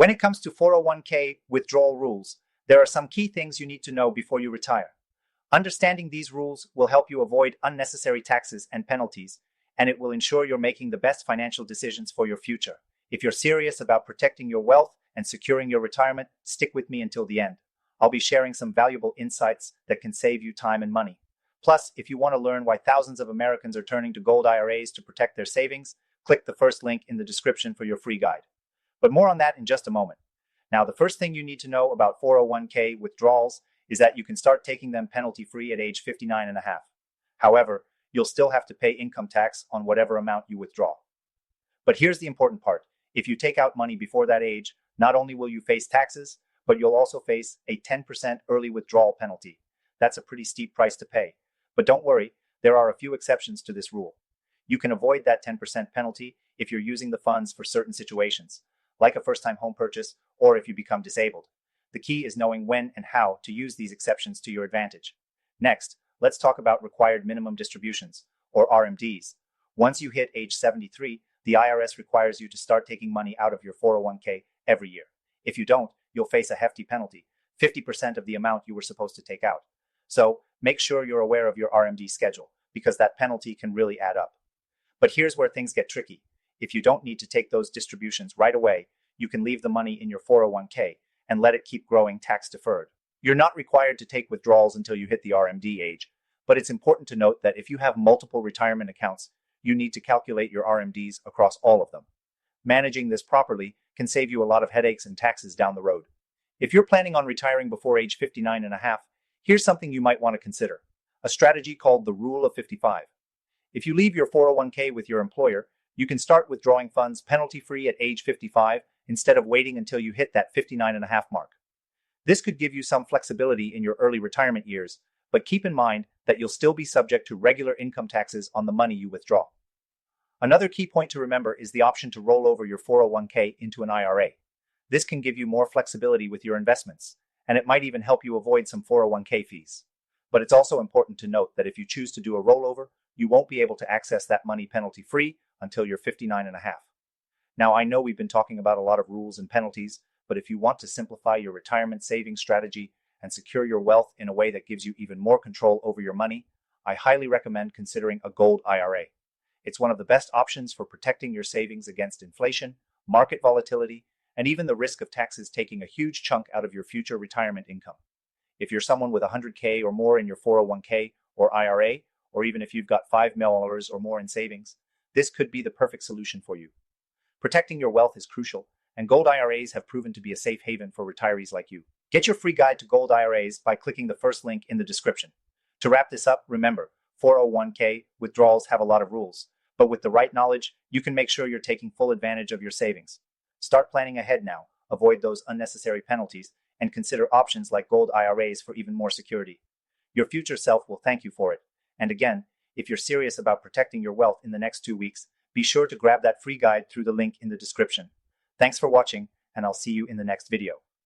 When it comes to 401k withdrawal rules, there are some key things you need to know before you retire. Understanding these rules will help you avoid unnecessary taxes and penalties, and it will ensure you're making the best financial decisions for your future. If you're serious about protecting your wealth and securing your retirement, stick with me until the end. I'll be sharing some valuable insights that can save you time and money. Plus, if you want to learn why thousands of Americans are turning to gold IRAs to protect their savings, click the first link in the description for your free guide. But more on that in just a moment. Now, the first thing you need to know about 401k withdrawals is that you can start taking them penalty-free at age 59 and a half. However, you'll still have to pay income tax on whatever amount you withdraw. But here's the important part. If you take out money before that age, not only will you face taxes, but you'll also face a 10% early withdrawal penalty. That's a pretty steep price to pay. But don't worry, there are a few exceptions to this rule. You can avoid that 10% penalty if you're using the funds for certain situations, like a first-time home purchase or if you become disabled. The key is knowing when and how to use these exceptions to your advantage. Next, let's talk about required minimum distributions, or RMDs. Once you hit age 73, the IRS requires you to start taking money out of your 401k every year. If you don't, you'll face a hefty penalty, 50% of the amount you were supposed to take out. So make sure you're aware of your RMD schedule, because that penalty can really add up. But here's where things get tricky. If you don't need to take those distributions right away, you can leave the money in your 401k and let it keep growing tax deferred. You're not required to take withdrawals until you hit the RMD age, but it's important to note that if you have multiple retirement accounts, you need to calculate your RMDs across all of them. Managing this properly can save you a lot of headaches and taxes down the road. If you're planning on retiring before age 59 and a half, here's something you might want to consider. A strategy called the Rule of 55. If you leave your 401k with your employer, you can start withdrawing funds penalty-free at age 55 instead of waiting until you hit that 59 and a half mark. This could give you some flexibility in your early retirement years, but keep in mind that you'll still be subject to regular income taxes on the money you withdraw. Another key point to remember is the option to roll over your 401k into an IRA. This can give you more flexibility with your investments, and it might even help you avoid some 401k fees. But it's also important to note that if you choose to do a rollover, you won't be able to access that money penalty-free until you're 59 and a half. Now, I know we've been talking about a lot of rules and penalties, but if you want to simplify your retirement savings strategy and secure your wealth in a way that gives you even more control over your money, I highly recommend considering a gold IRA. It's one of the best options for protecting your savings against inflation, market volatility, and even the risk of taxes taking a huge chunk out of your future retirement income. If you're someone with $100K or more in your 401k or IRA, or even if you've got $5 million or more in savings, this could be the perfect solution for you. Protecting your wealth is crucial, and gold IRAs have proven to be a safe haven for retirees like you. Get your free guide to gold IRAs by clicking the first link in the description. To wrap this up, remember, 401k withdrawals have a lot of rules, but with the right knowledge, you can make sure you're taking full advantage of your savings. Start planning ahead now, avoid those unnecessary penalties, and consider options like gold IRAs for even more security. Your future self will thank you for it. And again, if you're serious about protecting your wealth in the next 2 weeks, be sure to grab that free guide through the link in the description. Thanks for watching, and I'll see you in the next video.